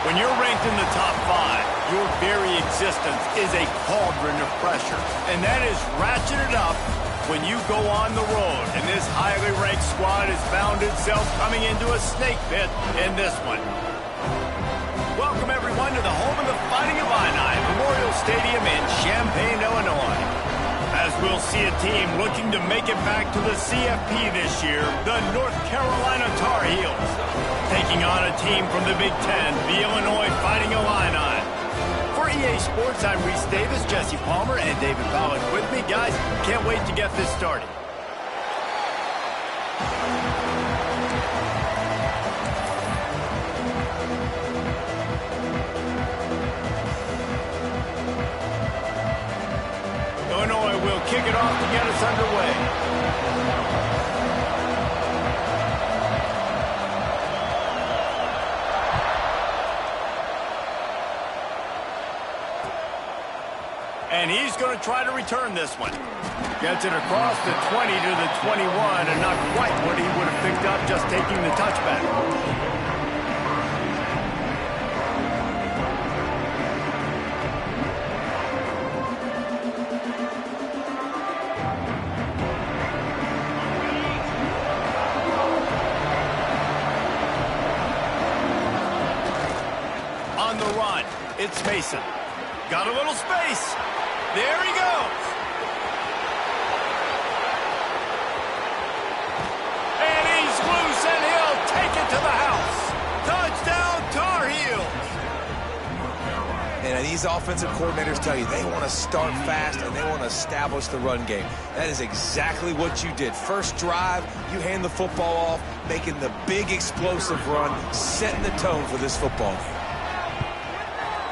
When you're ranked in the top 5, your very existence is a cauldron of pressure. And that is ratcheted up when you go on the road. And this highly ranked squad has found itself coming into a snake pit in this one. Welcome, everyone, to the home of the Fighting Illini, Memorial Stadium in Champaign, Illinois. As we'll see a team looking to make it back to the CFP this year, the North Carolina Tar Heels, taking on a team from the Big Ten, the Illinois Fighting Illini. For EA Sports, I'm Reese Davis, Jesse Palmer, and David Pollack with me. Guys, can't wait to get this started. Illinois will kick it off to get us underway. And he's going to try to return this one. Gets it across the 20 to the 21, and not quite what he would have picked up just taking the touchback. On the run, it's Mason. Got a little space. There he goes. And he's loose, and he'll take it to the house. Touchdown, Tar Heels. And these offensive coordinators tell you they want to start fast and they want to establish the run game. That is exactly what you did. First drive, you hand the football off, making the big explosive run, setting the tone for this football game.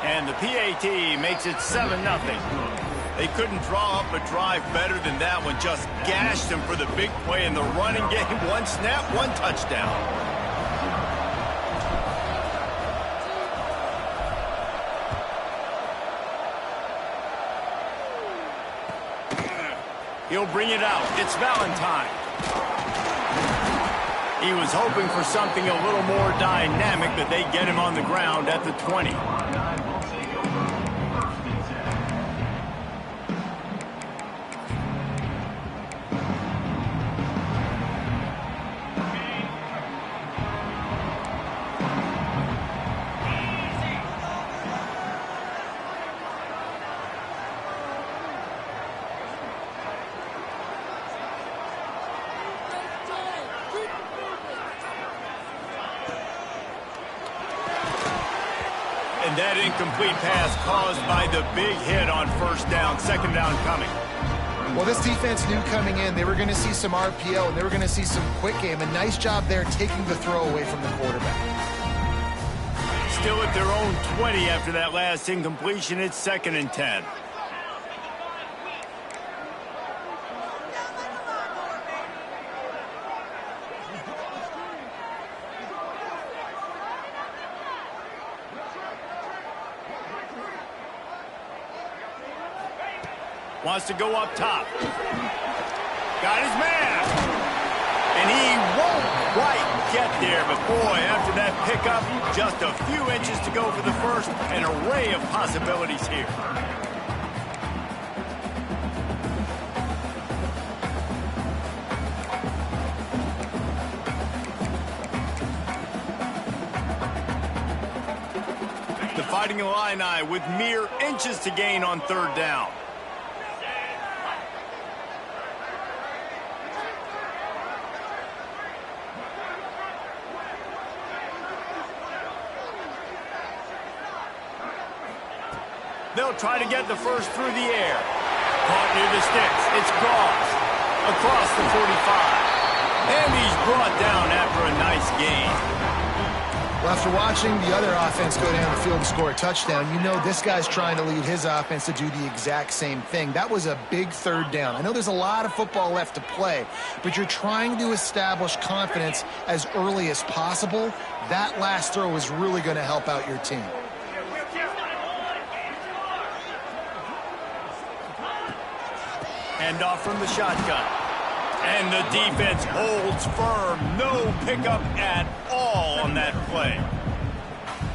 And the PAT makes it 7-0. They couldn't draw up a drive better than that one. Just gashed them for the big play in the running game. One snap, one touchdown. He'll bring it out. It's Valentine. He was hoping for something a little more dynamic, but they get him on the ground at the 20. And that incomplete pass caused by the big hit on first down, second down coming. Well, this defense knew coming in they were going to see some RPO and they were going to see some quick game. A nice job there taking the throw away from the quarterback. Still at their own 20 after that last incompletion. It's 2nd and 10. Wants to go up top. Got his man. And he won't quite get there. But boy, after that pickup, just a few inches to go for the first. An array of possibilities here. The Fighting Illini with mere inches to gain on third down. They'll try to get the first through the air. Caught near the sticks. It's Goss. Across the 45. And he's brought down after a nice gain. Well, after watching the other offense go down the field and score a touchdown, you know this guy's trying to lead his offense to do the exact same thing. That was a big third down. I know there's a lot of football left to play, but you're trying to establish confidence as early as possible. That last throw is really going to help out your team. Handoff from the shotgun. And the defense holds firm. No pickup at all on that play.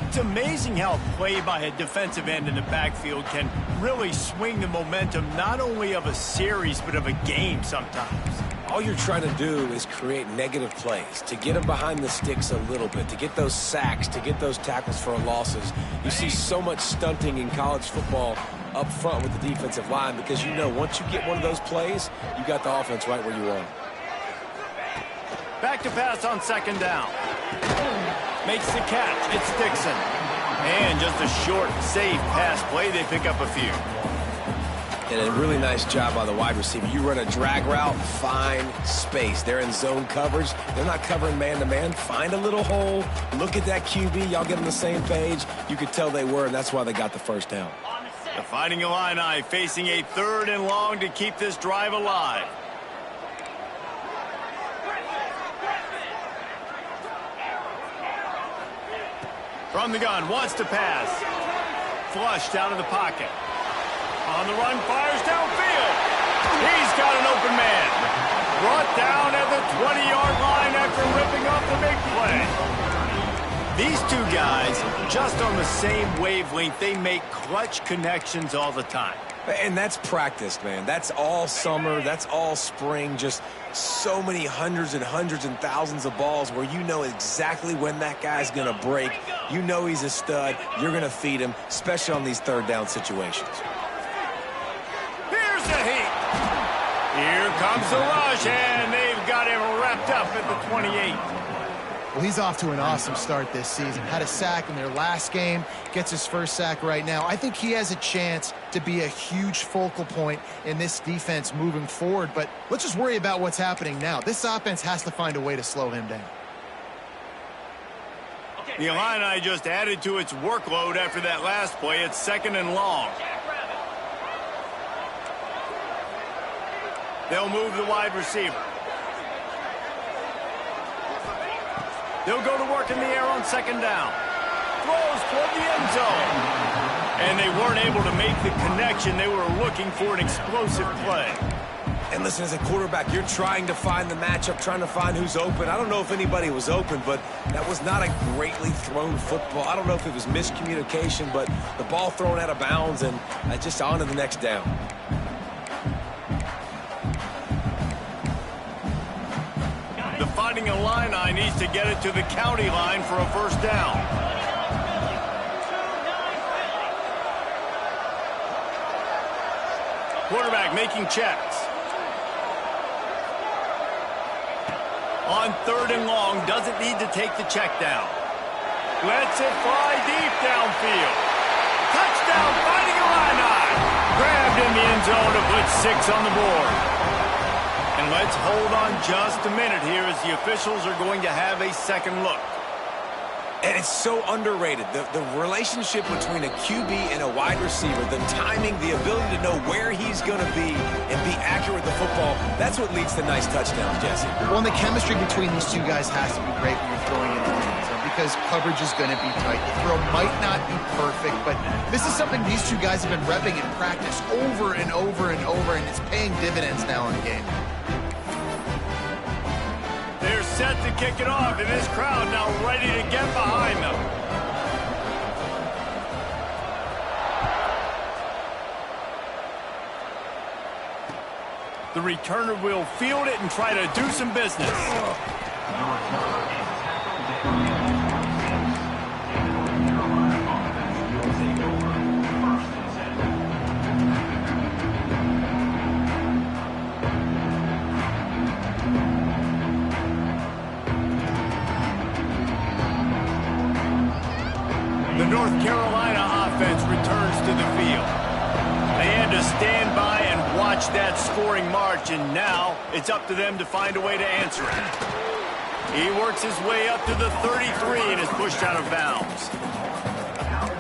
It's amazing how play by a defensive end in the backfield can really swing the momentum not only of a series but of a game sometimes. All you're trying to do is create negative plays, to get them behind the sticks a little bit, to get those sacks, to get those tackles for losses. You see so much stunting in college football up front with the defensive line because you know once you get one of those plays, you got the offense right where you want it. Back to pass on second down. Makes the catch. It's Dixon. And just a short, safe pass play. They pick up a few. And a really nice job by the wide receiver. You run a drag route, find space. They're in zone coverage. They're not covering man-to-man. Find a little hole. Look at that QB. Y'all get on the same page. You could tell they were, and that's why they got the first down. The Fighting Illini facing a 3rd and long to keep this drive alive. From the gun, wants to pass. Flushed out of the pocket. On the run, fires downfield. He's got an open man. Brought down at the 20-yard line after ripping off the big play. These two guys, just on the same wavelength, they make clutch connections all the time. And that's practice, man. That's all summer. That's all spring. Just so many hundreds and thousands of balls where you know exactly when that guy's going to break. You know he's a stud. You're going to feed him, especially on these 3rd down situations. Here's the heat. Here comes the rush, and they've got him wrapped up at the 28. Well, he's off to an awesome start this season. Had a sack in their last game, gets his first sack right now. I think he has a chance to be a huge focal point in this defense moving forward, but let's just worry about what's happening now. This offense has to find a way to slow him down. The Illini just added to its workload after that last play. It's 2nd and long. They'll move the wide receiver. They'll go to work in the air on 2nd down. Throws toward the end zone. And they weren't able to make the connection. They were looking for an explosive play. And listen, as a quarterback, you're trying to find the matchup, trying to find who's open. I don't know if anybody was open, but that was not a greatly thrown football. I don't know if it was miscommunication, but the ball thrown out of bounds and just on to the next down. The Fighting Illini needs to get it to the county line for a first down. Quarterback making checks. On 3rd and long, doesn't need to take the check down. Lets it fly deep downfield. Touchdown, Fighting Illini. Grabbed in the end zone to put 6 on the board. And let's hold on just a minute here as the officials are going to have a second look. And it's so underrated. The relationship between a QB and a wide receiver, the timing, the ability to know where he's going to be and be accurate with the football, that's what leads to nice touchdowns, Jesse. Well, and the chemistry between these two guys has to be great when you're throwing in the end zone because coverage is going to be tight. The throw might not be perfect, but this is something these two guys have been repping in practice over and over and over, and it's paying dividends now in the game. They're set to kick it off, and this crowd now ready to get behind them. The returner will field it and try to do some business. The North Carolina offense returns to the field. They had to stand by and watch that scoring march, and now it's up to them to find a way to answer it. He works his way up to the 33 and is pushed out of bounds.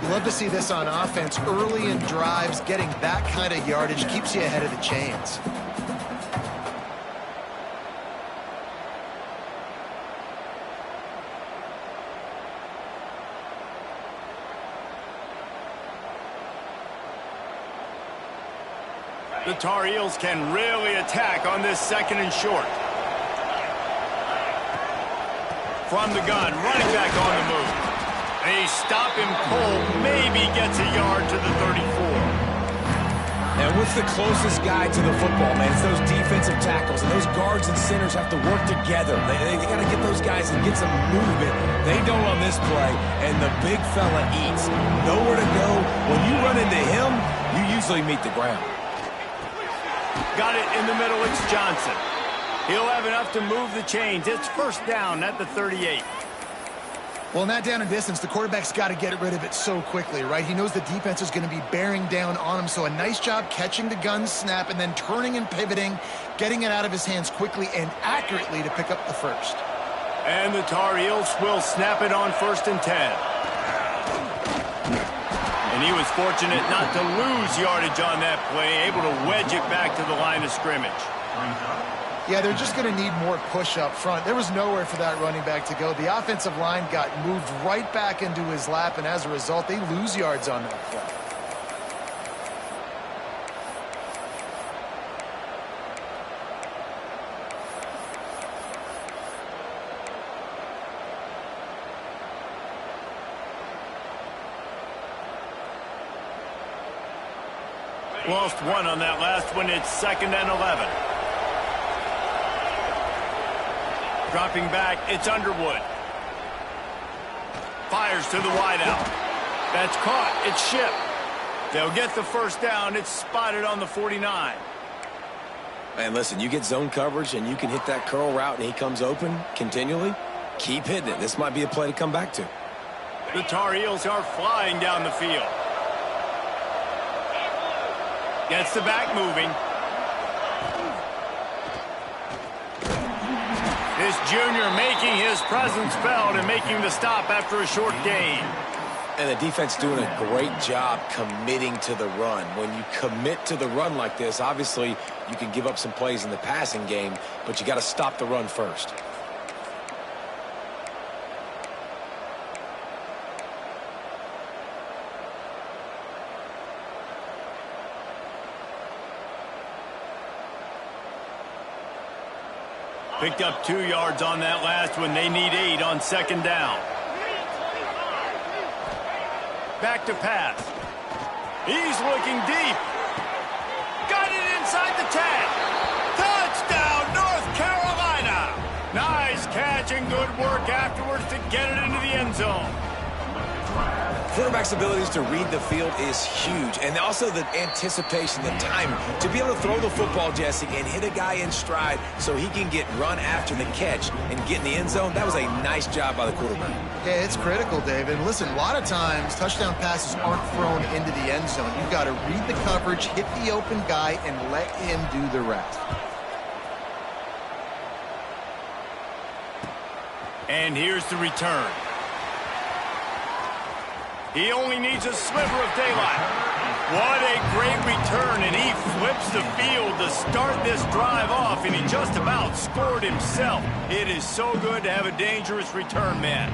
You love to see this on offense. Early in drives, getting that kind of yardage keeps you ahead of the chains. The Tar Heels can really attack on this 2nd and short. From the gun, running back on the move. A stop him cold, maybe gets a yard to the 34. And what's the closest guy to the football, man? It's those defensive tackles, and those guards and centers have to work together. They got to get those guys and get some movement. They don't on this play, and the big fella eats. Nowhere to go. When you run into him, you usually meet the ground. Got it in the middle. It's Johnson. He'll have enough to move the chains. It's first down at the 38. Well, in that down and distance, the quarterback's got to get rid of it so quickly, right? He knows the defense is going to be bearing down on him, so a nice job catching the gun snap and then turning and pivoting, getting it out of his hands quickly and accurately to pick up the first. And the Tar Heels will snap it on 1st and 10. And he was fortunate not to lose yardage on that play, able to wedge it back to the line of scrimmage. Yeah, they're just going to need more push up front. There was nowhere for that running back to go. The offensive line got moved right back into his lap, and as a result, they lose yards on that play. Lost one on that last one. It's 2nd and 11. Dropping back, it's Underwood. Fires to the wideout. That's caught. It's shipped. They'll get the first down. It's spotted on the 49. Man, listen, you get zone coverage and you can hit that curl route and he comes open continually. Keep hitting it. This might be a play to come back to. The Tar Heels are flying down the field. Gets the back moving. This junior making his presence felt and making the stop after a short gain. And the defense doing a great job committing to the run. When you commit to the run like this, obviously you can give up some plays in the passing game, but you got to stop the run first. Picked up 2 yards on that last one. They need 8 on 2nd down. Back to pass. He's looking deep. Got it inside the 10. Touchdown, North Carolina. Nice catch and good work afterwards to get it into the end zone. Quarterback's abilities to read the field is huge, and also the anticipation, the timing. To be able to throw the football, Jesse, and hit a guy in stride so he can get run after the catch and get in the end zone, that was a nice job by the quarterback. Yeah, it's critical, Dave. And listen, a lot of times touchdown passes aren't thrown into the end zone. You've got to read the coverage, hit the open guy, and let him do the rest. And here's the return. He only needs a sliver of daylight. What a great return, and he flips the field to start this drive off, and he just about scored himself. It is so good to have a dangerous return man.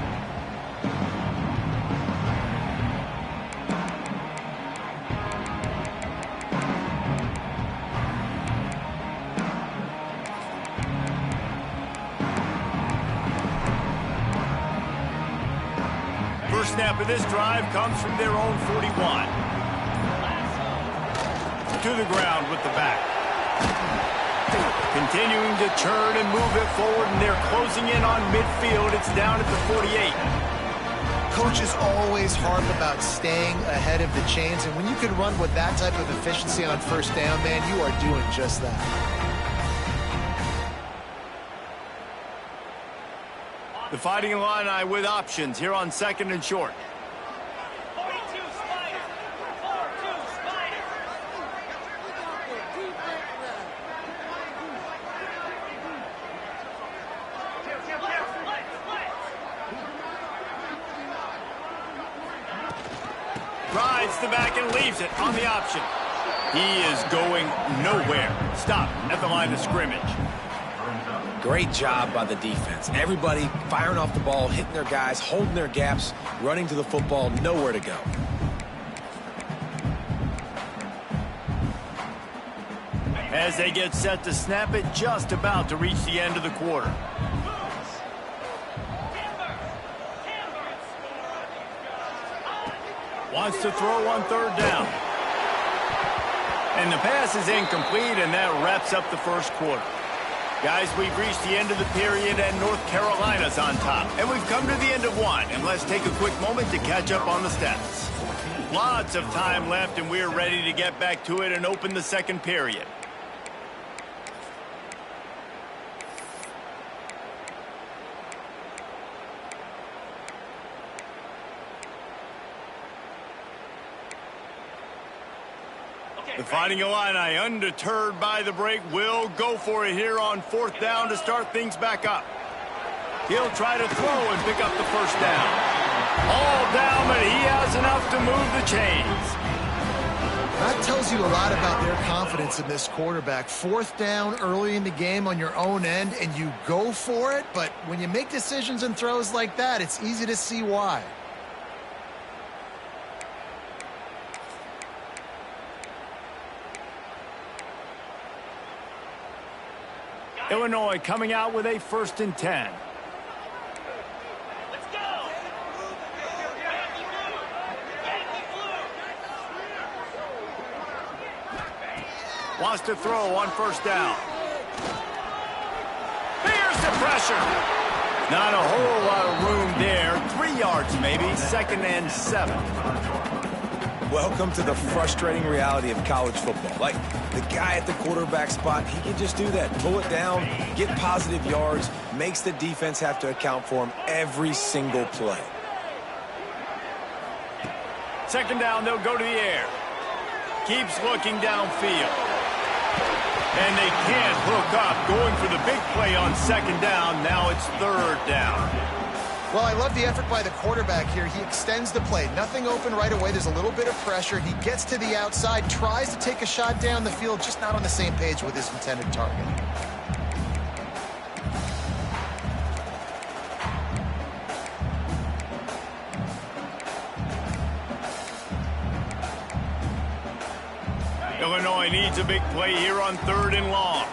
First snap of this drive comes from their own 41. To the ground with the back. Continuing to turn and move it forward, and they're closing in on midfield. It's down at the 48. Coaches always harp about staying ahead of the chains, and when you can run with that type of efficiency on first down, man, you are doing just that. The Fighting Illini with options here on 2nd and short. Rides the back and leaves it on the option. He is going nowhere. Stop at the line of scrimmage. Great job by the defense. Everybody firing off the ball, hitting their guys, holding their gaps, running to the football, nowhere to go. As they get set to snap it, just about to reach the end of the quarter. Wants to throw on third down. And the pass is incomplete, and that wraps up the first quarter. Guys, we've reached the end of the period, and North Carolina's on top. And we've come to the end of one, and let's take a quick moment to catch up on the stats. Lots of time left, and we're ready to get back to it and open the second period. The Fighting Illini, undeterred by the break, will go for it here on fourth down to start things back up. He'll try to throw and pick up the first down. All down, but he has enough to move the chains. That tells you a lot about their confidence in this quarterback. Fourth down early in the game on your own end, and you go for it, but when you make decisions and throws like that, it's easy to see why. Illinois coming out with a 1st and 10. Let's go. Wants to throw on first down. Here's the pressure. Not a whole lot of room there. 3 yards maybe. 2nd and 7. Welcome to the frustrating reality of college football. Like, the guy at the quarterback spot, he can just do that. Pull it down, get positive yards, makes the defense have to account for him every single play. 2nd down, they'll go to the air. Keeps looking downfield. And they can't hook up. Going for the big play on 2nd down. Now it's 3rd down. Well, I love the effort by the quarterback here. He extends the play. Nothing open right away. There's a little bit of pressure. He gets to the outside, tries to take a shot down the field, just not on the same page with his intended target. Illinois needs a big play here on 3rd and long.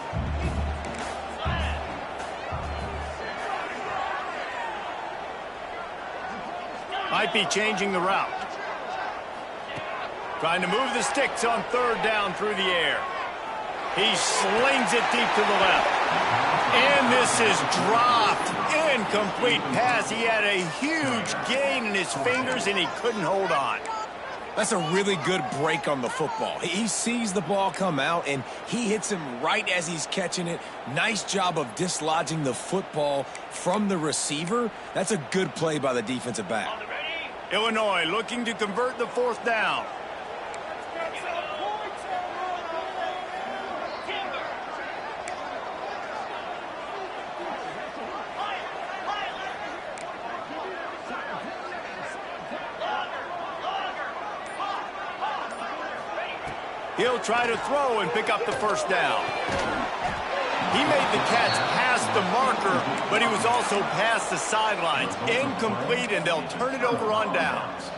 Might be changing the route. Trying to move the sticks on 3rd down through the air. He slings it deep to the left. And this is dropped. Incomplete pass. He had a huge gain in his fingers, and he couldn't hold on. That's a really good break on the football. He sees the ball come out, and he hits him right as he's catching it. Nice job of dislodging the football from the receiver. That's a good play by the defensive back. Illinois looking to convert the 4th down. He'll try to throw and pick up the first down. He made the catch past the marker, but he was also past the sidelines. Incomplete, and they'll turn it over on downs.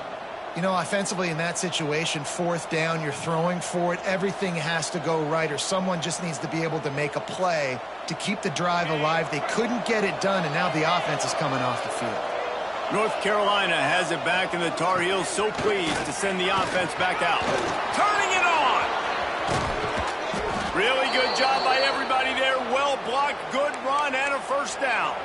You know, offensively in that situation, 4th down, you're throwing for it. Everything has to go right, or someone just needs to be able to make a play to keep the drive alive. They couldn't get it done, and now the offense is coming off the field. North Carolina has it back, and the Tar Heels so pleased to send the offense back out. Turning it on! Really good job by everybody there. Well blocked, good run, and a 1st down.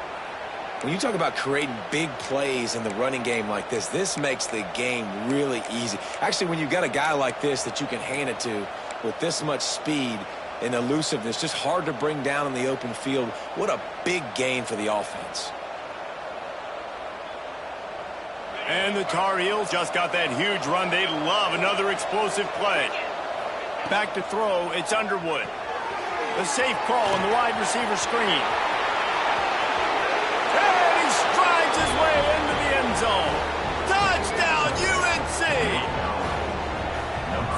When you talk about creating big plays in the running game like this makes the game really easy. Actually, when you've got a guy like this that you can hand it to with this much speed and elusiveness, just hard to bring down in the open field, what a big gain for the offense. And the Tar Heels just got that huge run. They love another explosive play. Back to throw, it's Underwood. The safe call on the wide receiver screen. And he strides his way into the end zone. Touchdown, UNC!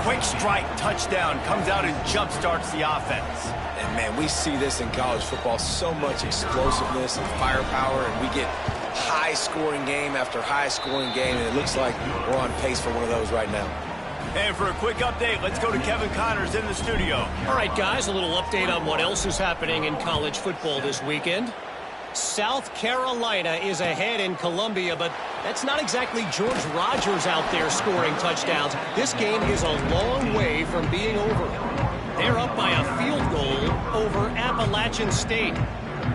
Quick strike touchdown comes out and jump-starts the offense. And, man, we see this in college football, so much explosiveness and firepower, and we get high-scoring game after high-scoring game, and it looks like we're on pace for one of those right now. And for a quick update, let's go to Kevin Connors in the studio. All right, guys, a little update on what else is happening in college football this weekend. South Carolina is ahead in Columbia, but That's not exactly George Rogers out there scoring touchdowns. This game is a long way from being over. They're up by a field goal over Appalachian State.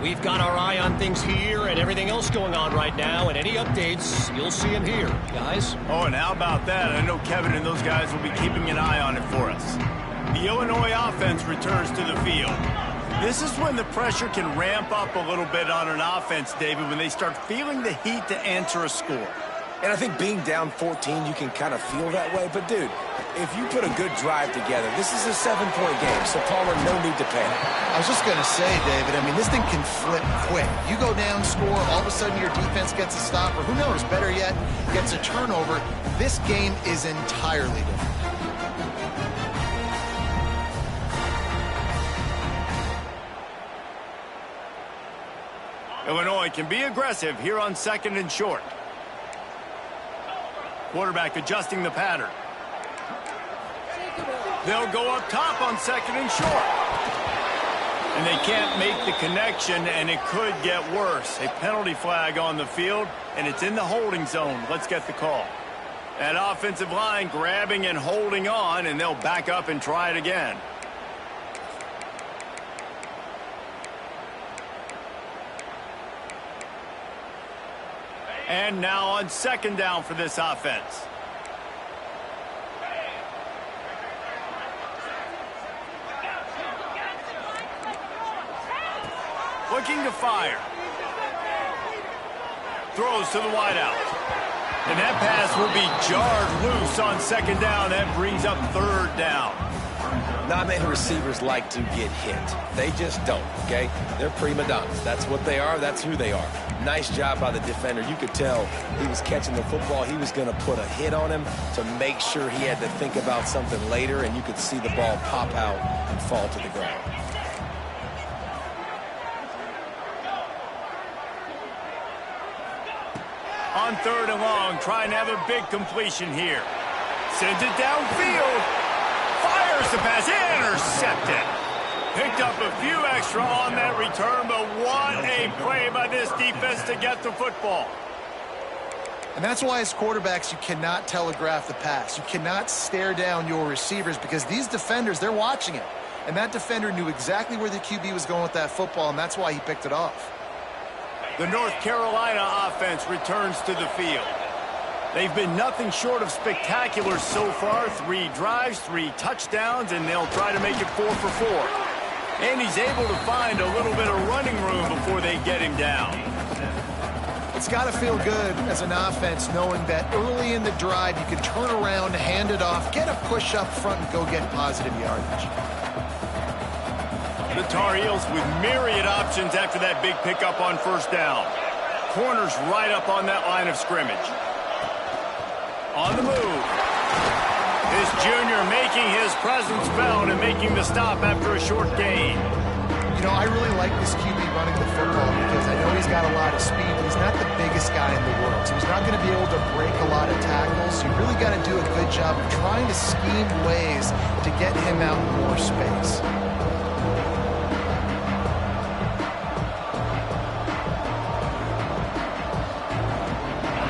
We've got our eye on things here and everything else going on right now, and any updates, you'll see them here, guys. Oh, and how about that? I know Kevin and those guys will be keeping an eye on it for us. The Illinois offense returns to the field. This is when the pressure can ramp up a little bit on an offense, David, when they start feeling the heat to answer a score. And I think being down 14, you can kind of feel that way. But, dude, if you put a good drive together, this is a 7-point game, so Palmer, no need to panic. I was just going to say, David, I mean, this thing can flip quick. You go down, score, all of a sudden your defense gets a stop, or who knows, better yet, gets a turnover. This game is entirely different. Illinois can be aggressive here on 2nd and short. Quarterback adjusting the pattern. They'll go up top on 2nd and short. And they can't make the connection, and it could get worse. A penalty flag on the field, and it's in the holding zone. Let's get the call. That offensive line grabbing and holding on, and they'll back up and try it again. And now on 2nd down for this offense. Looking to fire. Throws to the wideout. And that pass will be jarred loose on 2nd down. That brings up 3rd down. Not many receivers like to get hit. They just don't, okay? They're prima donnas. That's what they are. That's who they are. Nice job by the defender. You could tell he was catching the football. He was going to put a hit on him to make sure he had to think about something later, and you could see the ball pop out and fall to the ground. On 3rd and long, trying to have a big completion here. Sends it downfield. Fires the pass, intercepted. Picked up a few extra on that return, but what a play by this defense to get the football. And that's why as quarterbacks, you cannot telegraph the pass. You cannot stare down your receivers because these defenders, they're watching it. And that defender knew exactly where the QB was going with that football, and that's why he picked it off. The North Carolina offense returns to the field. They've been nothing short of spectacular so far. 3 drives, 3 touchdowns, and they'll try to make it 4 for 4. And he's able to find a little bit of running room before they get him down. It's got to feel good as an offense knowing that early in the drive you can turn around, hand it off, get a push up front, and go get positive yardage. The Tar Heels with myriad options after that big pickup on 1st down. Corners right up on that line of scrimmage. On the move. This junior making his presence felt and making the stop after a short gain. You know, I really like this QB running the football because I know he's got a lot of speed, but he's not the biggest guy in the world. So he's not going to be able to break a lot of tackles. So you really got to do a good job of trying to scheme ways to get him out in more space.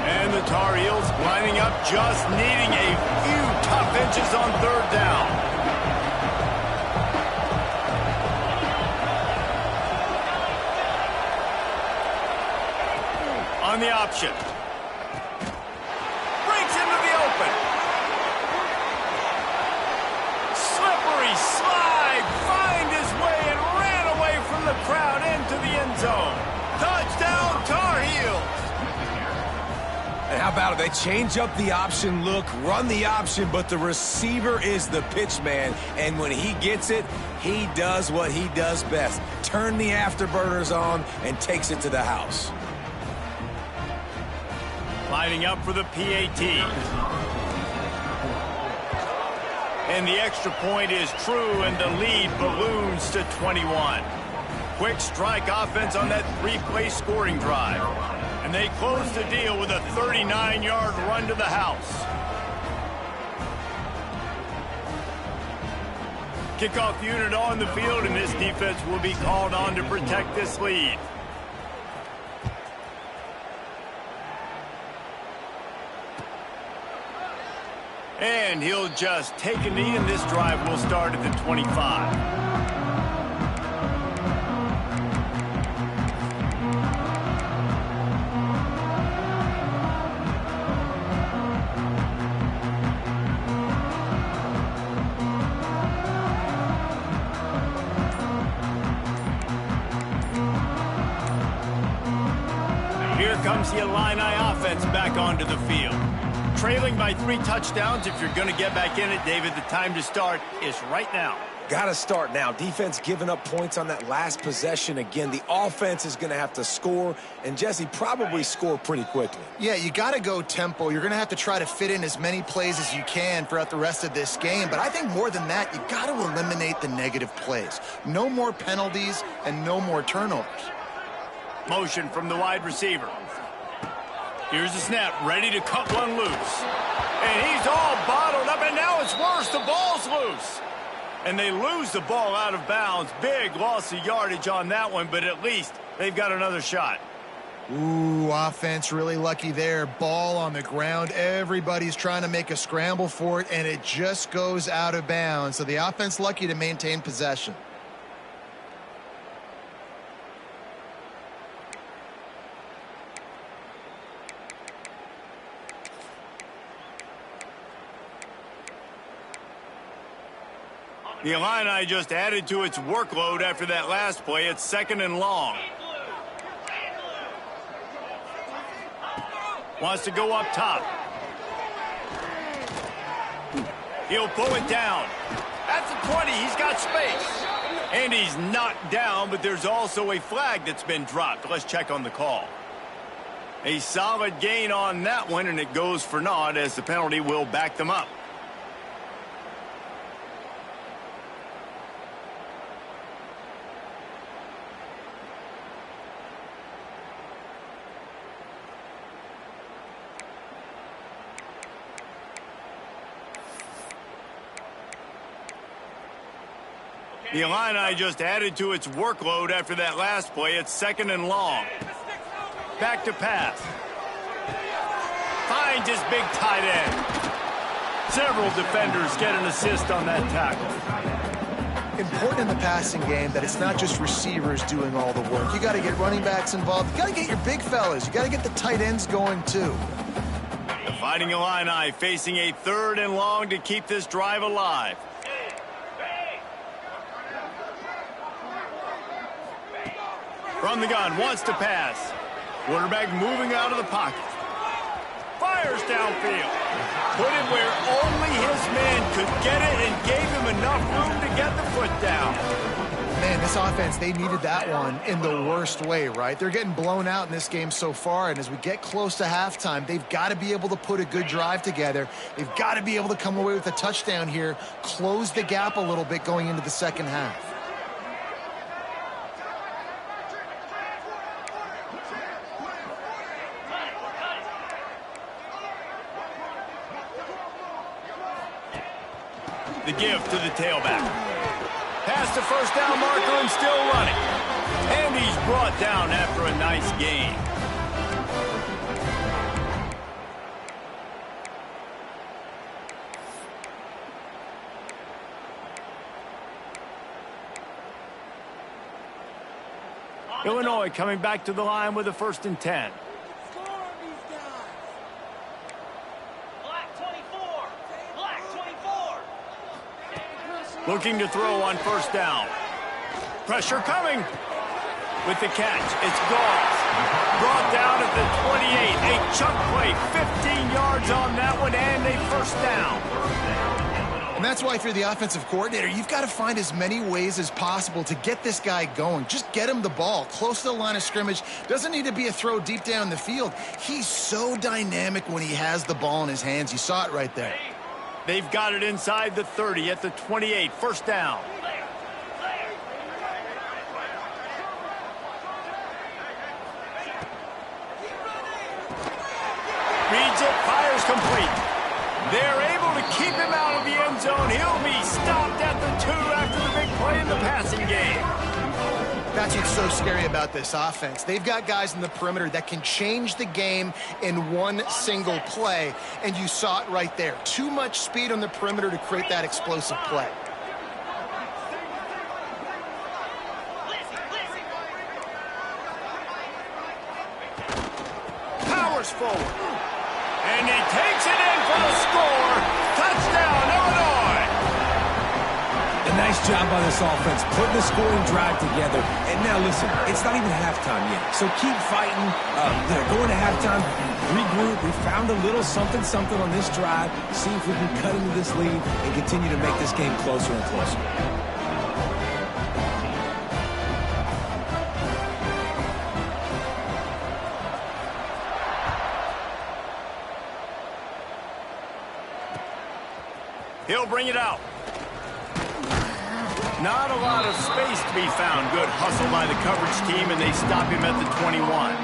And the Tar Heels lining up, just needing a few tough inches on 3rd down. On the option. Breaks into the open. Slippery slide. Find his way and ran away from the crowd into the end zone. Touchdown, Tar Heels. And how about it? They change up the option look, run the option, but the receiver is the pitch man. And when he gets it, he does what he does best. Turn the afterburners on and takes it to the house. Lining up for the PAT. And the extra point is true, and the lead balloons to 21. Quick strike offense on that 3-play scoring drive. And they close the deal with a 39-yard run to the house. Kickoff unit on the field, and this defense will be called on to protect this lead. And he'll just take a knee, and this drive will start at the 25. Here comes the Illini offense back onto the field. Trailing by 3 touchdowns. If you're going to get back in it, David, the time to start is right now. Got to start now. Defense giving up points on that last possession. Again, the offense is going to have to score, and Jesse probably score pretty quickly. Yeah, you got to go tempo. You're going to have to try to fit in as many plays as you can throughout the rest of this game. But I think more than that, you got to eliminate the negative plays. No more penalties and no more turnovers. Motion from the wide receiver. Here's the snap, ready to cut one loose. And he's all bottled up, and now it's worse. The ball's loose. And they lose the ball out of bounds. Big loss of yardage on that one, but at least they've got another shot. Ooh, offense really lucky there. Ball on the ground. Everybody's trying to make a scramble for it, and it just goes out of bounds. So the offense lucky to maintain possession. The Illini just added to its workload after that last play. It's 2nd and long. Wants to go up top. He'll pull it down. At the 20, he's got space. And he's knocked down, but there's also a flag that's been dropped. Let's check on the call. A solid gain on that one, and it goes for naught as the penalty will back them up. The Illini just added to its workload after that last play. It's 2nd and long. Back to pass. Finds his big tight end. Several defenders get an assist on that tackle. Important in the passing game that it's not just receivers doing all the work. You got to get running backs involved. You got to get your big fellas. You got to get the tight ends going too. The Fighting Illini facing a 3rd and long to keep this drive alive. From the gun, wants to pass. Quarterback moving out of the pocket. Fires downfield. Put it where only his man could get it and gave him enough room to get the foot down. Man, this offense, they needed that one in the worst way, right? They're getting blown out in this game so far, and as we get close to halftime, they've got to be able to put a good drive together. They've got to be able to come away with a touchdown here, close the gap a little bit going into the second half. The give to the tailback. Past the first down marker and still running. And he's brought down after a nice gain. Illinois coming back to the line with a 1st and 10. Looking to throw on 1st down. Pressure coming. With the catch, it's Goss. Brought down at the 28. A chunk play, 15 yards on that one, and a 1st down. And that's why if you're the offensive coordinator, you've got to find as many ways as possible to get this guy going. Just get him the ball close to the line of scrimmage. Doesn't need to be a throw deep down the field. He's so dynamic when he has the ball in his hands. You saw it right there. They've got it inside the 30 at the 28. 1st down. Reads it, fires complete. They're able to keep him out of the end zone. He'll be stopped at the 2 after the big play in the passing game. That's what's so scary about this offense. They've got guys in the perimeter that can change the game in one single play, and you saw it right there. Too much speed on the perimeter to create that explosive play. Powers forward. And he takes it in for the score. Touchdown, Illinois. A nice job by this offense, putting the scoring drive together. And now listen, it's not even halftime yet. So keep fighting. Going to halftime, regroup. We found a little something on this drive. See if we can cut into this lead and continue to make this game closer and closer. He'll bring it out. Not a lot of space to be found. Good hustle by the coverage team, and they stop him at the 21.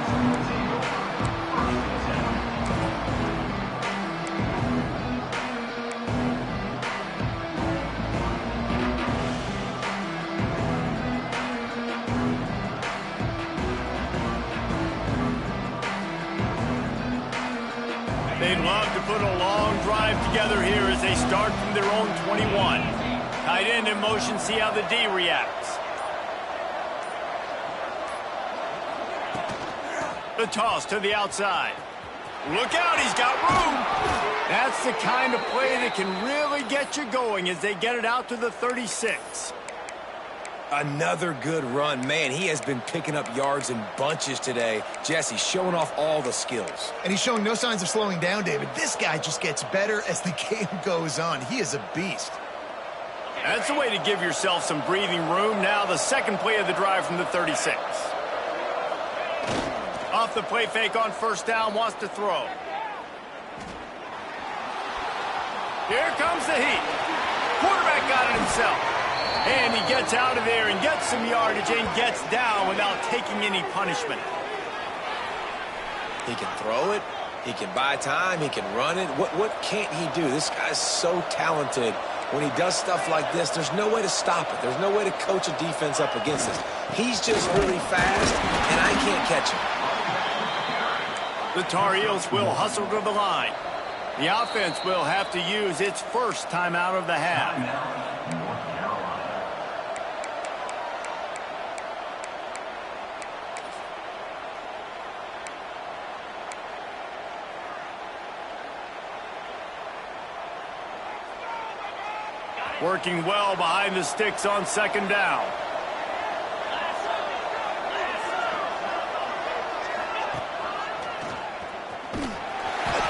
They'd love to put a long drive together here as they start from their own 21. Tight end in motion, see how the D reacts. The toss to the outside. Look out, he's got room. That's the kind of play that can really get you going as they get it out to the 36. Another good run. Man, he has been picking up yards in bunches today. Jesse showing off all the skills. And he's showing no signs of slowing down, David. This guy just gets better as the game goes on. He is a beast. That's the way to give yourself some breathing room. Now the second play of the drive from the 36. Off the play fake on first down, wants to throw. Here comes the heat. Quarterback got it himself. And he gets out of there and gets some yardage and gets down without taking any punishment. He can throw it. He can buy time. He can run it. What can't he do? This guy's so talented. When he does stuff like this, there's no way to stop it. There's no way to coach a defense up against this. He's just really fast, and I can't catch him. The Tar Heels will hustle to the line. The offense will have to use its first timeout of the half. Working well behind the sticks on second down.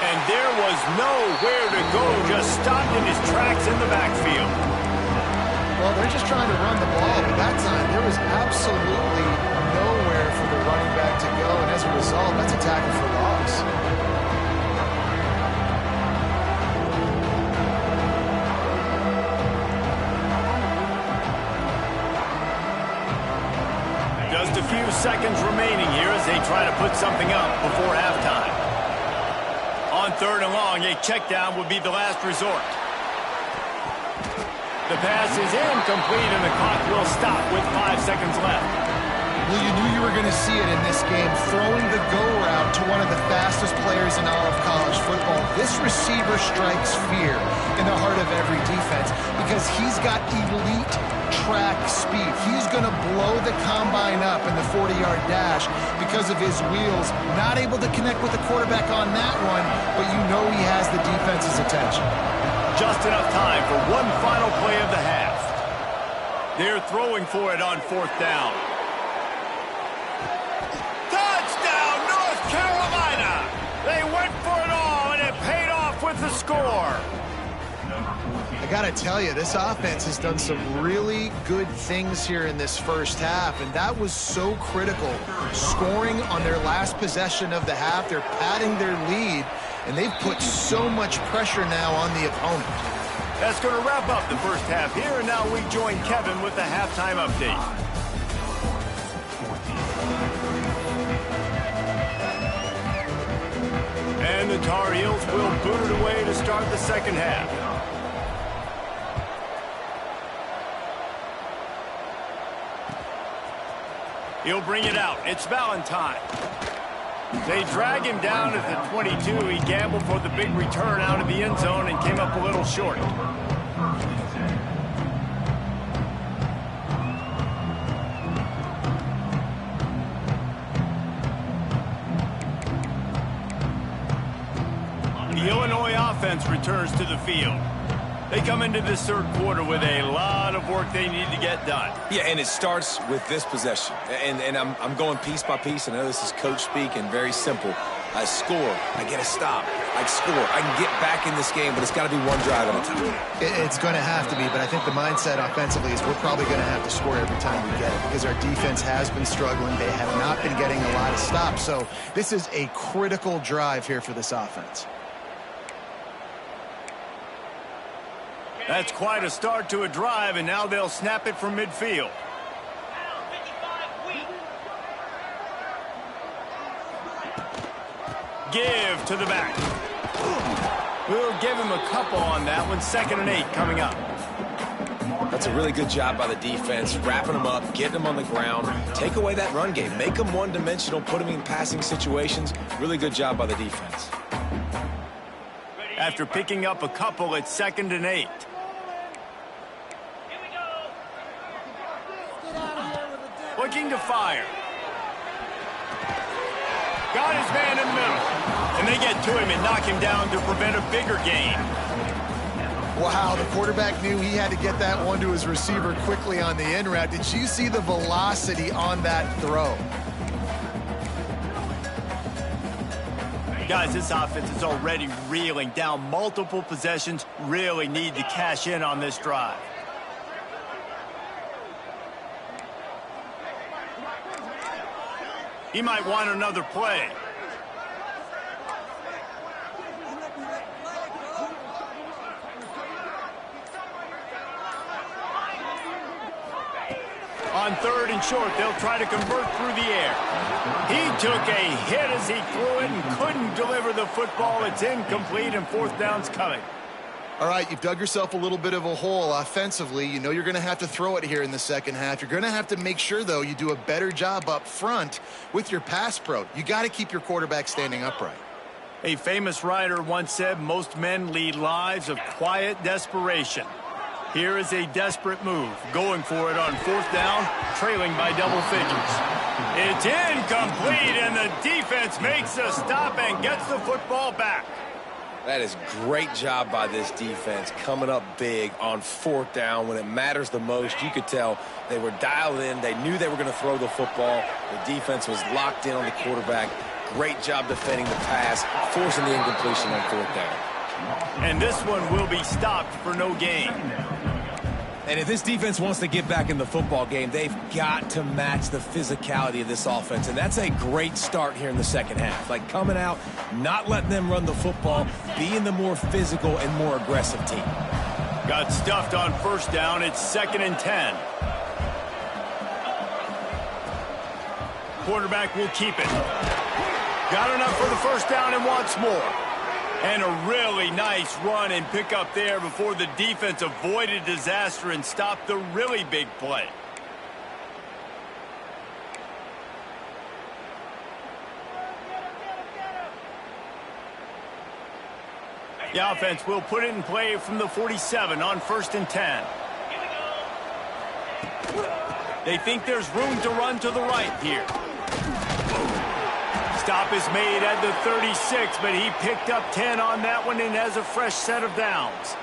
And there was nowhere to go, just stopped in his tracks in the backfield. Well, they're just trying to run the ball, but that time there was absolutely nowhere for the running back to go, and as a result, that's a tackle for loss. Just a few seconds remaining here as they try to put something up before halftime. On third and long, a check down would be the last resort. The pass is incomplete and the clock will stop with 5 seconds left. Well, you knew you were going to see it in this game, throwing the go route to one of the fastest players in all of college football. This receiver strikes fear in the heart of every defense because he's got elite track speed. He's going to blow the combine up in the 40-yard dash because of his wheels. Not able to connect with the quarterback on that one, but you know he has the defense's attention. Just enough time for one final play of the half. They're throwing for it on fourth down. Touchdown, North Carolina! They went for it all, and it paid off with the score. I got to tell you, this offense has done some really good things here in this first half, and that was so critical. Scoring on their last possession of the half, they're padding their lead, and they've put so much pressure now on the opponent. That's going to wrap up the first half here, and now we join Kevin with the halftime update. And the Tar Heels will boot it away to start the second half. He'll bring it out. It's Valentine. They drag him down at the 22. He gambled for the big return out of the end zone and came up a little short. The Illinois offense returns to the field. They come into this third quarter with a lot of work they need to get done. Yeah, and it starts with this possession. And I'm going piece by piece. And I know this is coach speak and very simple. I score. I get a stop. I score. I can get back in this game, but it's got to be one drive at a time. It's going to have to be, but I think the mindset offensively is we're probably going to have to score every time we get it because our defense has been struggling. They have not been getting a lot of stops. So this is a critical drive here for this offense. That's quite a start to a drive, and now they'll snap it from midfield. Give to the back. We'll give him a couple on that one. 2nd and 8 coming up. That's a really good job by the defense, wrapping them up, getting them on the ground. Take away that run game. Make them one-dimensional, put them in passing situations. Really good job by the defense. After picking up a couple, it's 2nd and 8. Looking to fire. Got his man in the middle. And they get to him and knock him down to prevent a bigger gain. Wow, the quarterback knew he had to get that one to his receiver quickly on the in route. Did you see the velocity on that throw? Guys, this offense is already reeling down multiple possessions. Really need to cash in on this drive. He might want another play. On 3rd and short, they'll try to convert through the air. He took a hit as he threw it and couldn't deliver the football. It's incomplete, and 4th down's coming. All right, you've dug yourself a little bit of a hole offensively. You know you're going to have to throw it here in the second half. You're going to have to make sure, though, you do a better job up front with your pass pro. You got to keep your quarterback standing upright. A famous writer once said, most men lead lives of quiet desperation. Here is a desperate move, going for it on 4th down, trailing by double figures. It's incomplete, and the defense makes a stop and gets the football back. That is great job by this defense, coming up big on 4th down when it matters the most. You could tell they were dialed in. They knew they were going to throw the football. The defense was locked in on the quarterback. Great job defending the pass, forcing the incompletion on 4th down. And this one will be stopped for no gain. And if this defense wants to get back in the football game, they've got to match the physicality of this offense. And that's a great start here in the second half. Like coming out, not letting them run the football, being the more physical and more aggressive team. Got stuffed on 1st down. It's 2nd and 10. Quarterback will keep it. Got enough for the 1st down and wants more. And a really nice run and pick up there before the defense avoided disaster and stopped the really big play. The offense will put it in play from the 47 on 1st and 10. They think there's room to run to the right here. Stop is made at the 36, but he picked up 10 on that one and has a fresh set of downs.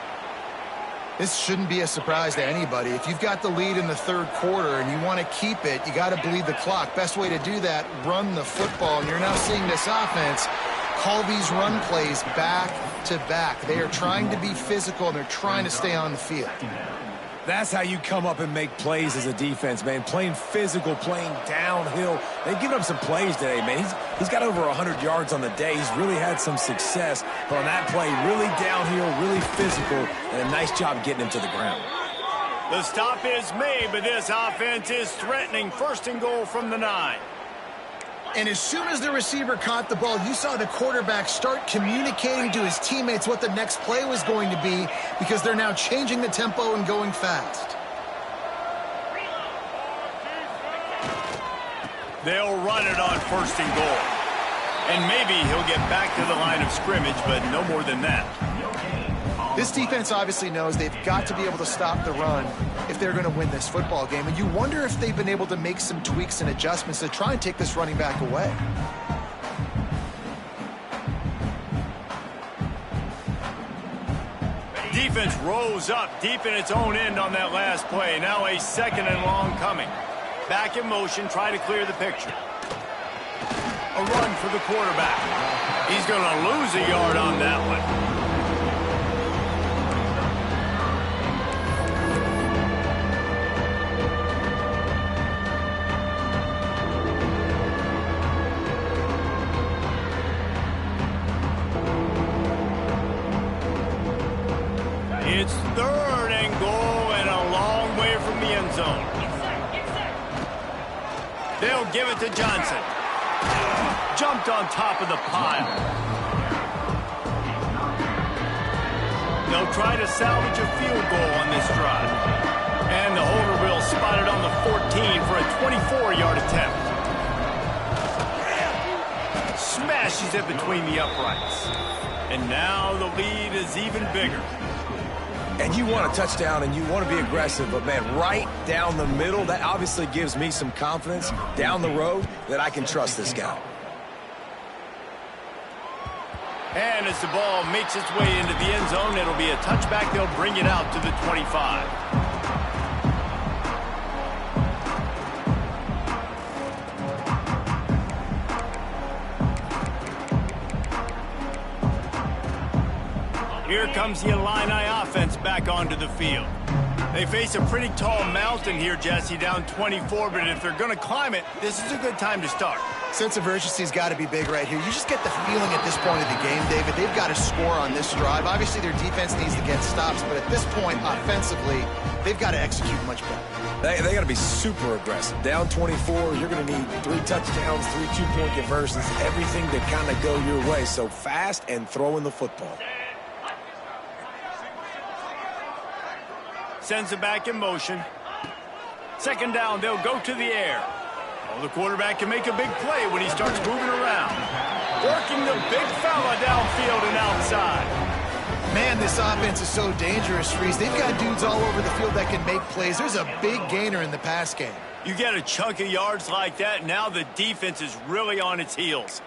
This shouldn't be a surprise to anybody. If you've got the lead in the 3rd quarter and you want to keep it, you got to bleed the clock. Best way to do that, run the football. And you're now seeing this offense call these run plays back to back. They are trying to be physical, and they're trying to stay on the field. That's how you come up and make plays as a defense, man. Playing physical, playing downhill. They've given up some plays today, man. He's got over 100 yards on the day. He's really had some success. But on that play, really downhill, really physical, and a nice job getting him to the ground. The stop is made, but this offense is threatening. 1st and goal from the 9. And as soon as the receiver caught the ball, you saw the quarterback start communicating to his teammates what the next play was going to be because they're now changing the tempo and going fast. They'll run it on 1st and goal. And maybe he'll get back to the line of scrimmage, but no more than that. This defense obviously knows they've got to be able to stop the run if they're going to win this football game. And you wonder if they've been able to make some tweaks and adjustments to try and take this running back away. Defense rose up deep in its own end on that last play. Now a 2nd and long coming. Back in motion, try to clear the picture. A run for the quarterback. He's going to lose a yard on that one. It's 3rd and goal and a long way from the end zone. They'll give it to Johnson. Jumped on top of the pile. They'll try to salvage a field goal on this drive. And the holder will spot it on the 14 for a 24-yard attempt. Smashes it between the uprights. And now the lead is even bigger. And you want a touchdown and you want to be aggressive, but man, right down the middle, that obviously gives me some confidence down the road that I can trust this guy. And as the ball makes its way into the end zone, it'll be a touchback. They'll bring it out to the 25. Here comes the Illini offense back onto the field. They face a pretty tall mountain here, Jesse, down 24, but if they're going to climb it, this is a good time to start. Sense of urgency's got to be big right here. You just get the feeling at this point of the game, David, they've got to score on this drive. Obviously, their defense needs to get stops, but at this point, offensively, they've got to execute much better. They got to be super aggressive. Down 24, you're going to need 3 touchdowns, 3 two-point conversions, everything to kind of go your way. So fast and throwing the football. Sends it back in motion. 2nd down, they'll go to the air. Oh, the quarterback can make a big play when he starts moving around. Working the big fella downfield and outside. Man, this offense is so dangerous, Reese. They've got dudes all over the field that can make plays. There's a big gainer in the pass game. You get a chunk of yards like that, now the defense is really on its heels.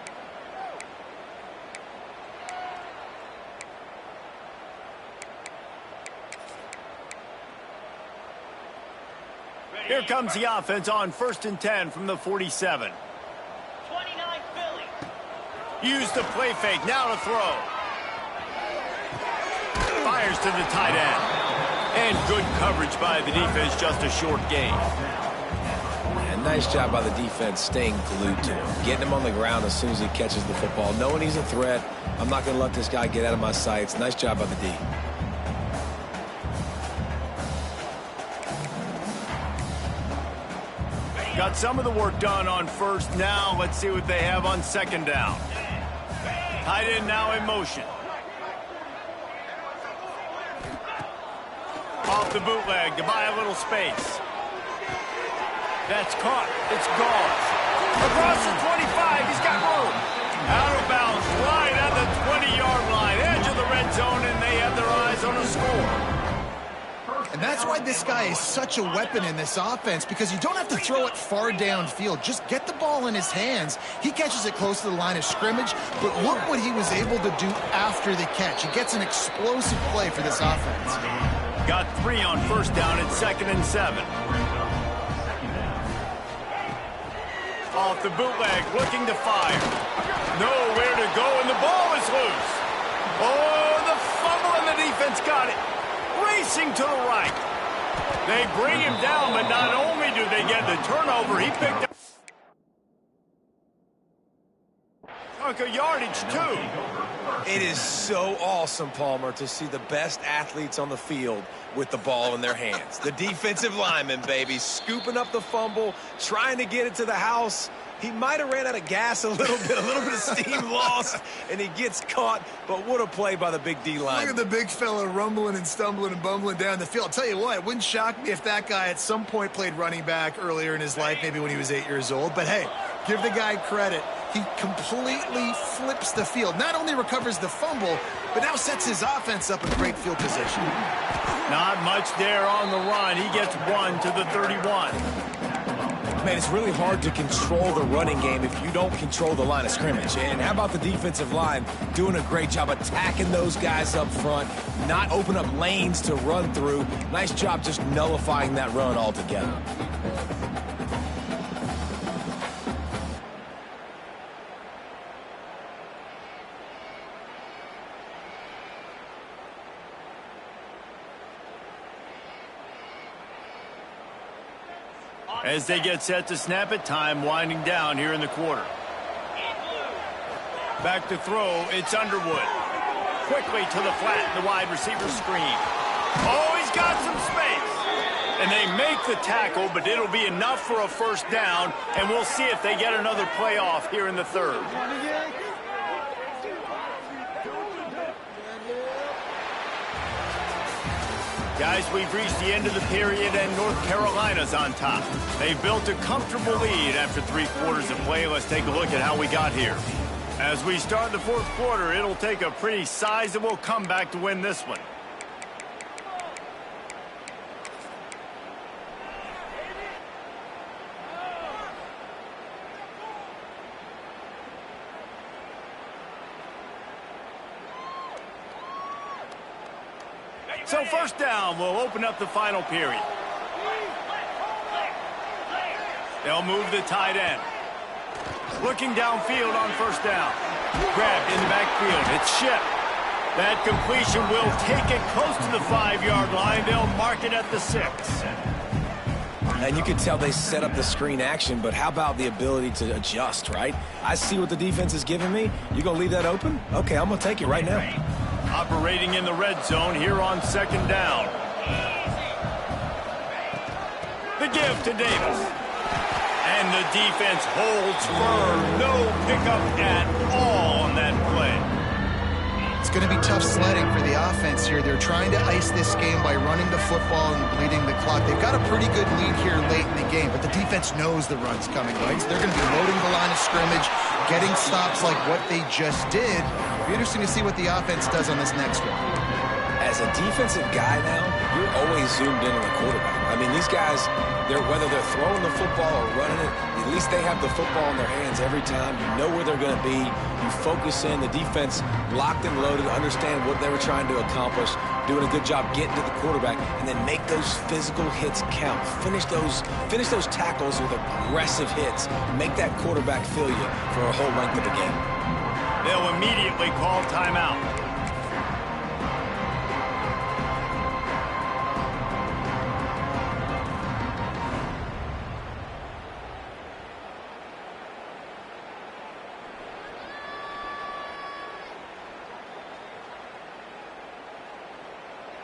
Here comes the offense on 1st and 10 from the 47. 29 Philly. Use the play fake, now to throw. Fires to the tight end. And good coverage by the defense, just a short gain. And nice job by the defense staying glued to him. Getting him on the ground as soon as he catches the football. Knowing he's a threat, I'm not going to let this guy get out of my sights. Nice job by the D. Got some of the work done on 1st. Now let's see what they have on 2nd down. Tight end now in motion. Off the bootleg to buy a little space. That's caught. It's gone. Across the 25. He's got room. Out of bounds. Right at the 20-yard line. Edge of the red zone, and they have their eyes on a score. And that's why this guy is such a weapon in this offense, because you don't have to throw it far downfield. Just get the ball in his hands. He catches it close to the line of scrimmage, but look what he was able to do after the catch. He gets an explosive play for this offense. Got 3 on 1st down at 2nd and 7. Off the bootleg, looking to fire. Nowhere to go, and the ball is loose. Oh, the fumble, and the defense got it. Racing to the right. They bring him down, but not only do they get the turnover, he picked up chunk of yardage, too. It is so awesome, Palmer, to see the best athletes on the field with the ball in their hands. The defensive linemen, baby, scooping up the fumble, trying to get it to the house. He might have ran out of gas a little bit of steam lost, and he gets caught. But what a play by the big D line. Look at the big fella rumbling and stumbling and bumbling down the field. I'll tell you what, it wouldn't shock me if that guy at some point played running back earlier in his life, maybe when he was 8 years old. But hey, give the guy credit. He completely flips the field. Not only recovers the fumble, but now sets his offense up in great field position. Not much there on the run. He gets 1 to the 31. Man, it's really hard to control the running game if you don't control the line of scrimmage. And how about the defensive line doing a great job attacking those guys up front, not open up lanes to run through. Nice job just nullifying that run altogether. As they get set to snap it, time winding down here in the quarter. Back to throw, it's Underwood. Quickly to the flat, the wide receiver screen. Oh, he's got some space. And they make the tackle, but it'll be enough for a first down, and we'll see if they get another play off here in the third. Guys, we've reached the end of the period, and North Carolina's on top. They've built a comfortable lead after 3 quarters of play. Let's take a look at how we got here. As we start the fourth quarter, it'll take a pretty sizable comeback to win this one. So first down will open up the final period. They'll move the tight end. Looking downfield on first down. Grabbed in the backfield. It's shipped. That completion will take it close to the 5-yard line. They'll mark it at the 6. And you can tell they set up the screen action, but how about the ability to adjust, right? I see what the defense is giving me. You going to leave that open? Okay, I'm going to take it right now. Operating in the red zone here on second down. The give to Davis. And the defense holds firm. No pickup at all on that play. It's going to be tough sledding for the offense here. They're trying to ice this game by running the football and bleeding the clock. They've got a pretty good lead here late in the game, but the defense knows the run's coming, right? So they're going to be loading the line of scrimmage, getting stops like what they just did. It'll be interesting to see what the offense does on this next one. As a defensive guy now, you're always zoomed in on the quarterback. I mean, these guys, whether they're throwing the football or running it, at least they have the football in their hands every time. You know where they're going to be. You focus in. The defense locked and loaded, understand what they were trying to accomplish, doing a good job getting to the quarterback, and then make those physical hits count. Finish those tackles with aggressive hits. Make that quarterback feel you for a whole length of the game. They'll immediately call timeout.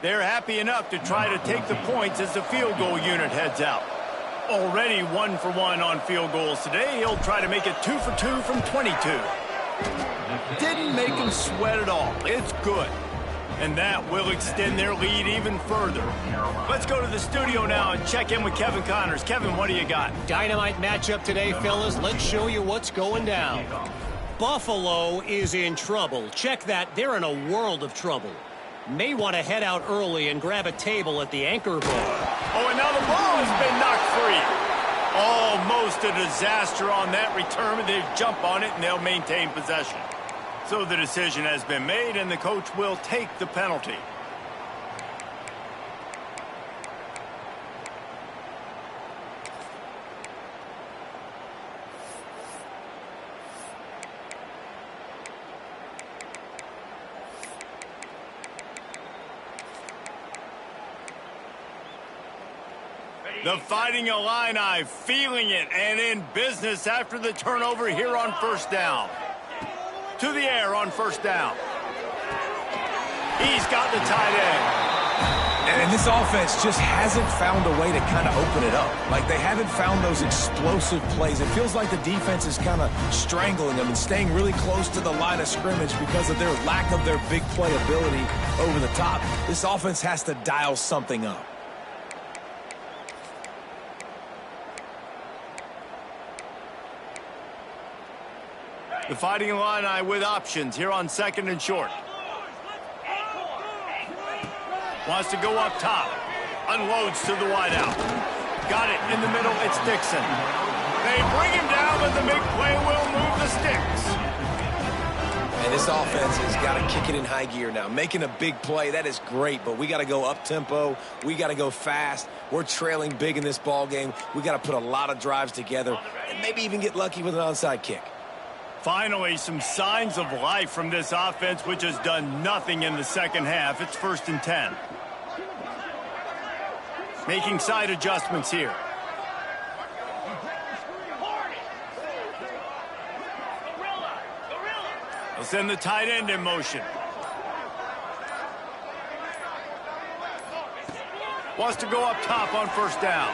They're happy enough to try to take the points as the field goal unit heads out. Already 1 for 1 on field goals today. He'll try to make it 2 for 2 from 22. Didn't make him sweat at all. It's good. And that will extend their lead even further. Let's go to the studio now and check in with Kevin Connors. Kevin, what do you got? Dynamite matchup today, fellas. Let's show you what's going down. Buffalo is in trouble. Check that. They're in a world of trouble. May want to head out early and grab a table at the Anchor Bar. Oh, and now the ball has been knocked free. Almost a disaster on that return. They jump on it, and they'll maintain possession. So the decision has been made, and the coach will take the penalty. The Fighting Illini feeling it and in business after the turnover here on first down. To the air on first down. He's got the tight end. And this offense just hasn't found a way to kind of open it up. Like, they haven't found those explosive plays. It feels like the defense is kind of strangling them and staying really close to the line of scrimmage because of their lack of their big play ability over the top. This offense has to dial something up. The Fighting Illini with options here on 2nd and short. Wants to go up top. Unloads to the wideout. Got it in the middle. It's Dixon. They bring him down, but the big play will move the sticks. And this offense has got to kick it in high gear now. Making a big play, that is great, but we got to go up-tempo. We got to go fast. We're trailing big in this ball game. We got to put a lot of drives together and maybe even get lucky with an onside kick. Finally, some signs of life from this offense, which has done nothing in the second half. It's 1st and 10. Making side adjustments here. They'll send the tight end in motion. Wants to go up top on 1st down.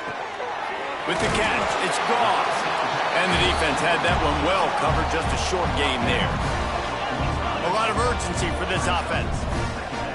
With the catch, it's Goss. And the defense had that one well covered, just a short game there. A lot of urgency for this offense.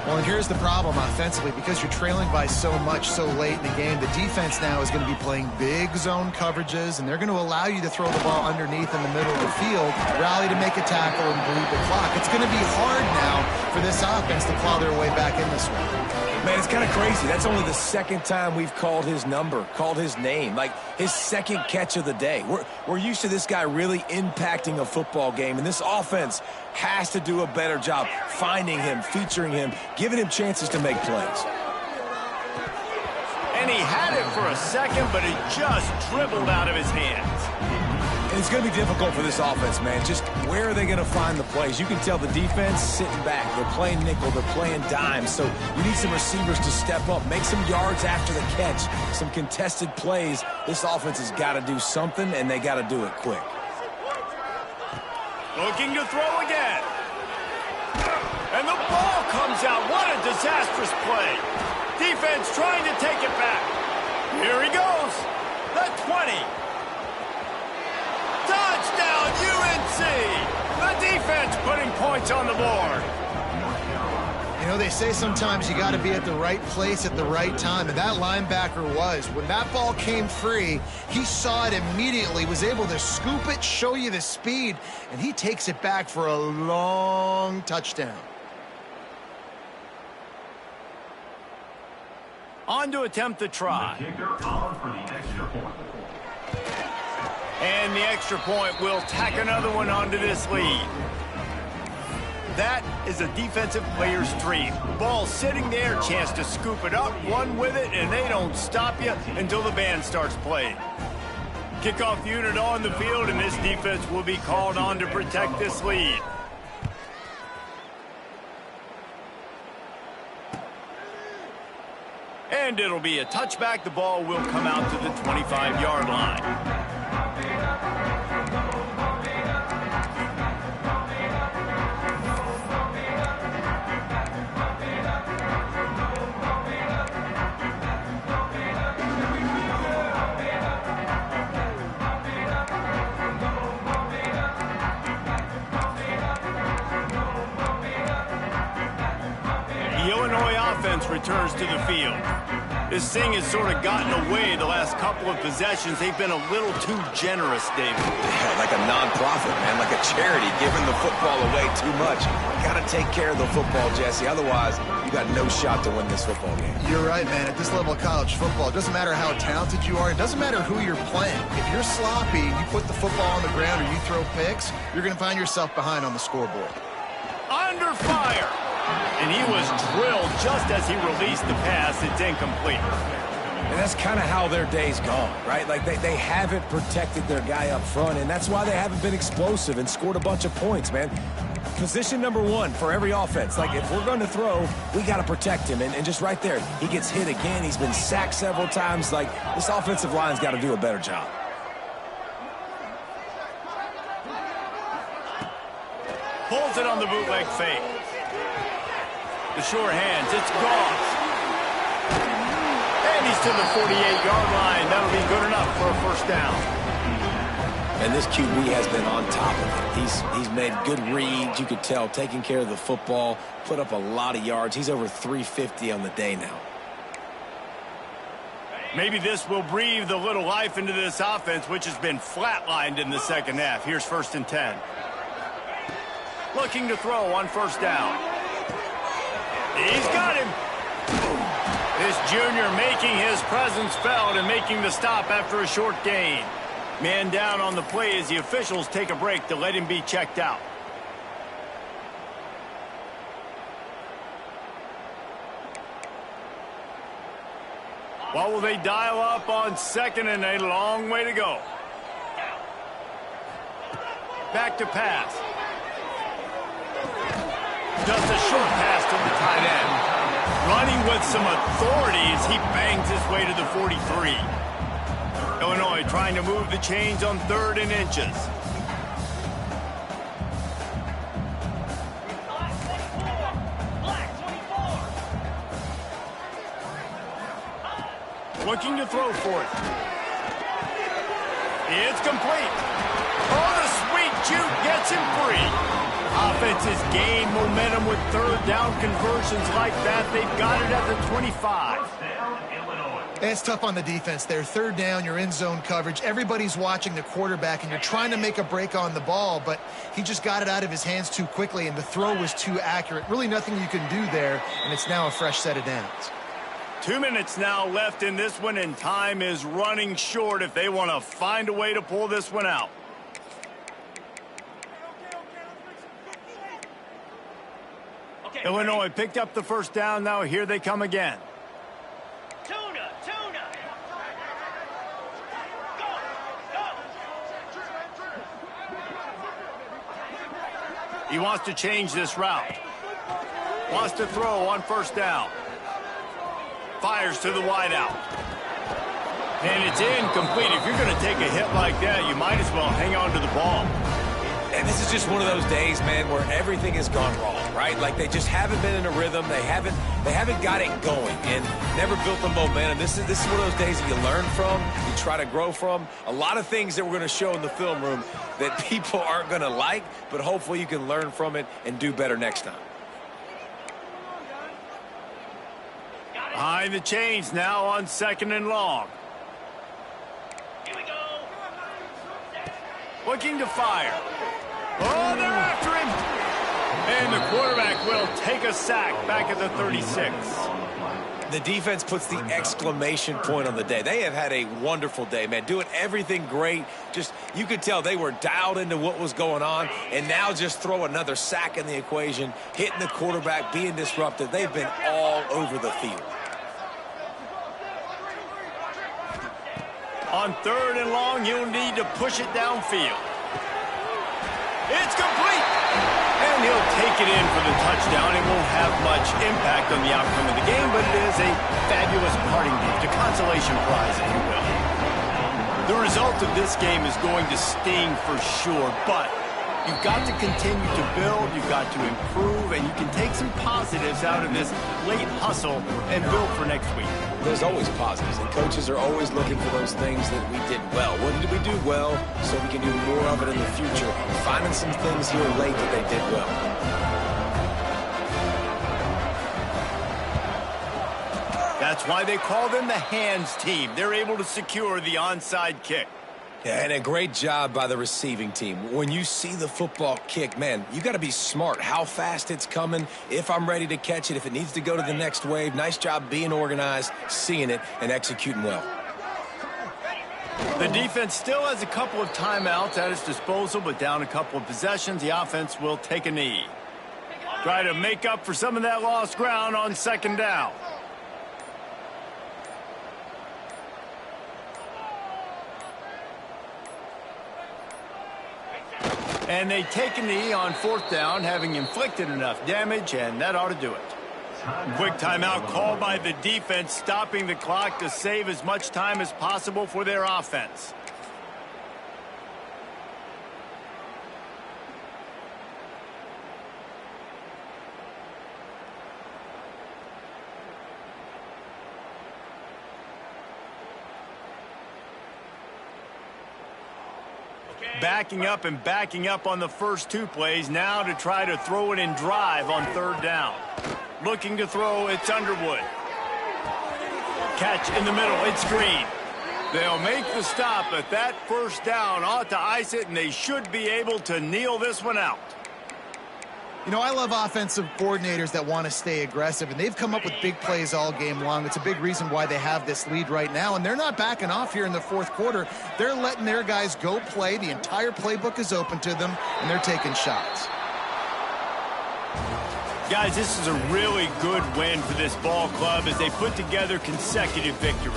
Well, and here's the problem offensively. Because you're trailing by so much so late in the game, the defense now is going to be playing big zone coverages, and they're going to allow you to throw the ball underneath in the middle of the field, rally to make a tackle, and bleed the clock. It's going to be hard now for this offense to claw their way back in this one. Man, it's kind of crazy. That's only the second time we've called his number, called his name, like his second catch of the day. We're used to this guy really impacting a football game, and this offense has to do a better job finding him, featuring him, giving him chances to make plays. And he had it for a second, but it just dribbled out of his hands. And it's going to be difficult for this offense, man. Just where are they going to find the plays? You can tell the defense sitting back. They're playing nickel. They're playing dime. So you need some receivers to step up, make some yards after the catch, some contested plays. This offense has got to do something, and they got to do it quick. Looking to throw again. And the ball comes out. What a disastrous play. Defense trying to take it back. Here he goes. The 20. Touchdown, UNC! The defense putting points on the board. You know, they say sometimes you got to be at the right place at the right time, and that linebacker was. When that ball came free, he saw it immediately, was able to scoop it, show you the speed, and he takes it back for a long touchdown. On to attempt the try. And the extra point will tack another one onto this lead. That is a defensive player's dream. Ball sitting there, chance to scoop it up, run with it, and they don't stop you until the band starts playing. Kickoff unit on the field, and this defense will be called on to protect this lead. And it'll be a touchback. The ball will come out to the 25-yard line. The Illinois offense returns to the field. This thing has sort of gotten away the last couple of possessions. They've been a little too generous, David. Yeah, like a non-profit, man, like a charity, giving the football away too much. Got to take care of the football, Jesse. Otherwise, you got no shot to win this football game. You're right, man. At this level of college football, it doesn't matter how talented you are. It doesn't matter who you're playing. If you're sloppy, you put the football on the ground or you throw picks, you're going to find yourself behind on the scoreboard. Under fire. And he was drilled just as he released the pass. It's incomplete. And that's kind of how their day's gone, right? Like they haven't protected their guy up front, and that's why they haven't been explosive and scored a bunch of points, man. Position number one for every offense. Like, if we're going to throw, we got to protect him. And just right there, he gets hit again. He's been sacked several times. Like, this offensive line's got to do a better job. Pulls it on the bootleg fake. The short hands, it's Goss. to the 48-yard line. That'll be good enough for a first down. And this QB has been on top of it. He's made good reads. You could tell, taking care of the football, put up a lot of yards. He's over 350 on the day now. Maybe this will breathe a little life into this offense, which has been flatlined in the second half. Here's 1st and 10. Looking to throw on first down. He's got him. This junior making his presence felt and making the stop after a short gain. Man down on the play as the officials take a break to let him be checked out. What will they dial up on 2nd and a long way to go? Back to pass. Just a short pass to the tight end. Running with some authority as he bangs his way to the 43. Illinois trying to move the chains on 3rd and inches. Looking to throw for it. It's complete. Oh, the sweet juke gets him free. Offenses gain momentum with 3rd down conversions like that. They've got it at the 25. It's tough on the defense there. 3rd down, you're in zone coverage. Everybody's watching the quarterback, and you're trying to make a break on the ball, but he just got it out of his hands too quickly, and the throw was too accurate. Really nothing you can do there, and it's now a fresh set of downs. 2 minutes now left in this one, and time is running short if they want to find a way to pull this one out. Illinois picked up the first down. Now here they come again. Tuna. Go. He wants to change this route. Wants to throw on first down. Fires to the wideout. And it's incomplete. If you're going to take a hit like that, you might as well hang on to the ball. And this is just one of those days, man, where everything has gone wrong, right? Like they just haven't been in a rhythm. They haven't got it going and never built the momentum. This is one of those days that you learn from, you try to grow from. A lot of things that we're going to show in the film room that people aren't going to like, but hopefully you can learn from it and do better next time. Behind the chains now on 2nd and long. Here we go. Looking to fire. Oh, they're after him. And the quarterback will take a sack back at the 36. The defense puts the exclamation point on the day. They have had a wonderful day, man. Doing everything great. Just, you could tell they were dialed into what was going on. And now just throw another sack in the equation. Hitting the quarterback, being disruptive. They've been all over the field. On 3rd and long, he'll need to push it downfield. It's complete. And he'll take it in for the touchdown. It won't have much impact on the outcome of the game, but it is a fabulous parting gift, a consolation prize, if you will. The result of this game is going to sting for sure, but you've got to continue to build, you've got to improve, and you can take some positives out of this late hustle and build for next week. There's always positives, and coaches are always looking for those things that we did well. What did we do well so we can do more of it in the future? Finding some things here late that they did well. That's why they call them the hands team. They're able to secure the onside kick. Yeah, and a great job by the receiving team. When you see the football kick, man, you got to be smart how fast it's coming, if I'm ready to catch it, if it needs to go to the next wave. Nice job being organized, seeing it, and executing well. The defense still has a couple of timeouts at its disposal, but down a couple of possessions, the offense will take a knee. Try to make up for some of that lost ground on 2nd down. And they take a knee on 4th down, having inflicted enough damage, and that ought to do it. Quick timeout called by the defense, stopping the clock to save as much time as possible for their offense. Backing up and backing up on the first 2 plays now to try to throw it in drive on 3rd down. Looking to throw, it's Underwood. Catch in the middle, it's Green. They'll make the stop, but that 1st down ought to ice it, and they should be able to kneel this one out. You know, I love offensive coordinators that want to stay aggressive, and they've come up with big plays all game long. It's a big reason why they have this lead right now, and they're not backing off here in the 4th quarter. They're letting their guys go play. The entire playbook is open to them, and they're taking shots. Guys, this is a really good win for this ball club as they put together consecutive victories.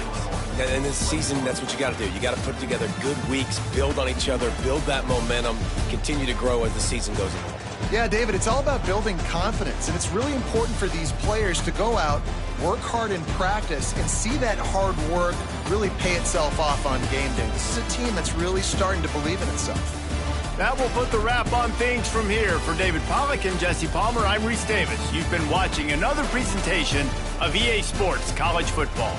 And this season, that's what you got to do. You got to put together good weeks, build on each other, build that momentum, continue to grow as the season goes along. Yeah, David, it's all about building confidence, and it's really important for these players to go out, work hard in practice, and see that hard work really pay itself off on game day. This is a team that's really starting to believe in itself. That will put the wrap on things from here. For David Pollack and Jesse Palmer, I'm Reese Davis. You've been watching another presentation of EA Sports College Football.